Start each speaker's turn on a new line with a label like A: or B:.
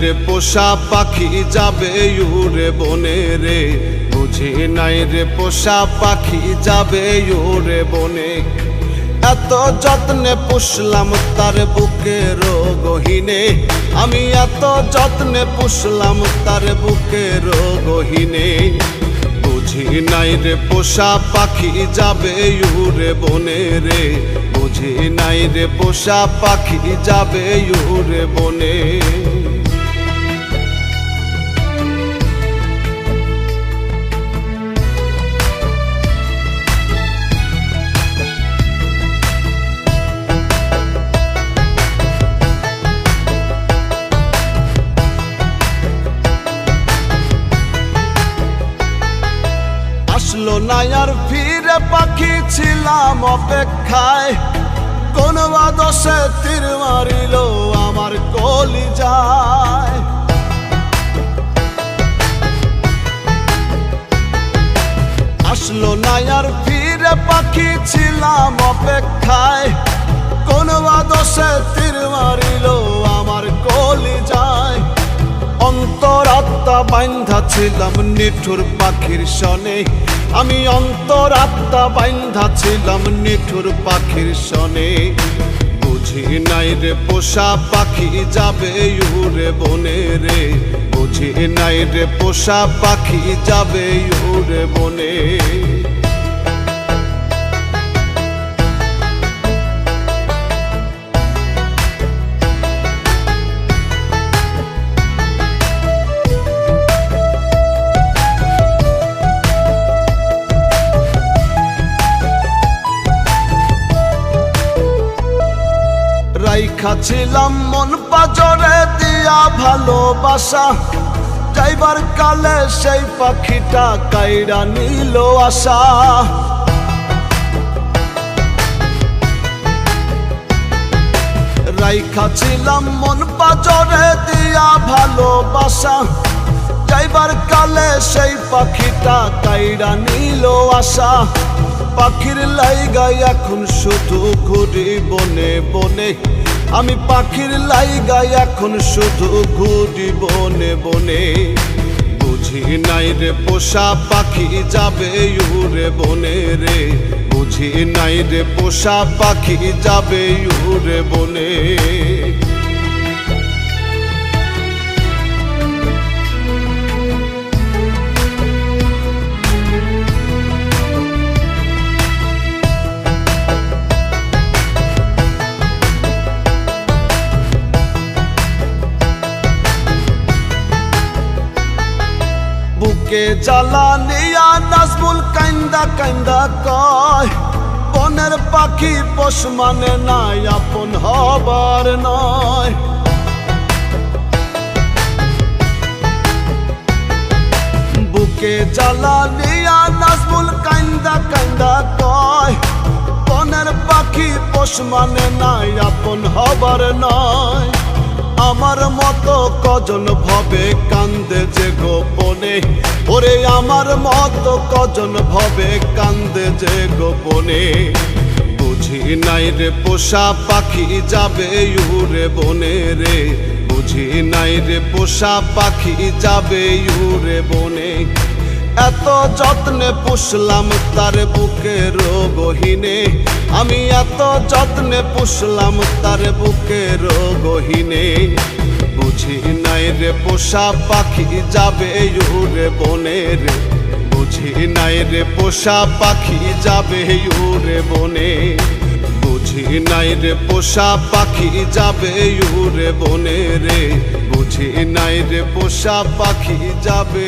A: রে পোষা পাখি যাবে উড়ে বনে রে, বুঝি নাই রে পোষা পাখি যাবে উড়ে বনে। এত যত্নে পুষলাম তার বুকের গহীনে, আমি এত যত্নে পুষলাম তার বুকের গহীনে। বুঝি নাই রে পোষা পাখি যাবে উড়ে বনে রে, বুঝি নাই রে পোষা পাখি যাবে উড়ে বনে। আসলো না আর ফিরে পাখি ছিলাম অপেক্ষায়, কোন বাদশে তীর মারিল আমার কলিজায়। আসলো না আর ফিরে পাখি ছিলাম অপেক্ষায়, কোন বাদশে তীর মারিল আমার কলিজায়। অন্তরাত্মা বাইন্ধা ছিলাম নিঠুর পাখির সনে, আমি অন্তরাত্মা বাইন্ধা ছিলাম নিঠুর পাখির সনে। বুঝি নাই রে পোষা পাখি যাবে উড়ে বনে রে, বুঝি নাই রে পোষা পাখি যাবে উড়ে বনে। রাইখা ছিলাম মন পাজরে দিয়া ভালোবাসা, যাইবার কালে সেই পাখিটা কাইরা নিল আশা। রাইখা ছিলাম মন পাজরে দিয়া ভালোবাসা, যাইবার কালে সেই পাখিটা কাইরা নিল আশা। পাখির লাইগায় এখন শুধু ঘুরি বনে বনে, আমি পাখির লাইগায় এখন শুধু ঘুরি বনে বনে। বুঝি নাই রে পোষা পাখি যাবে উড়ে বনে রে, বুঝি নাই রে পোষা পাখি যাবে উড়ে বনে। বুকে জ্বালা নিয়া নাজমুল কান্দা কান্দা কয়, বনের পাখি পোষ মানে নাই আপন হবার নয়। বুকে জ্বালা নিয়া নাজমুল কান্দা কান্দা কয়, বনের পাখি পোষ মানে নাই আপন হবার নয়। আমার মতো কজন ভবে কান্দে যে গোপনে, ওরে আমার মতো কজন ভবে কান্দে যে গোপনে। বুঝি নাই রে পোষা পাখি যাবে উড়ে বনে রে, বুঝি নাই রে পোষা পাখি যাবে উড়ে বনে। এত যত্নে পুষলাম তার বুকের গহীনে, আমি এত যত্নে পুষলাম তার বুকের গহীনে। বুঝি নাই রে পোষা পাখি যাবে উড়ে বনে রে, বুঝি নাই রে পোষা পাখি যাবে উড়ে বনে। বুঝি নাই রে পোষা পাখি যাবে উড়ে বনে রে, বুঝি নাই রে পোষা পাখি যাবে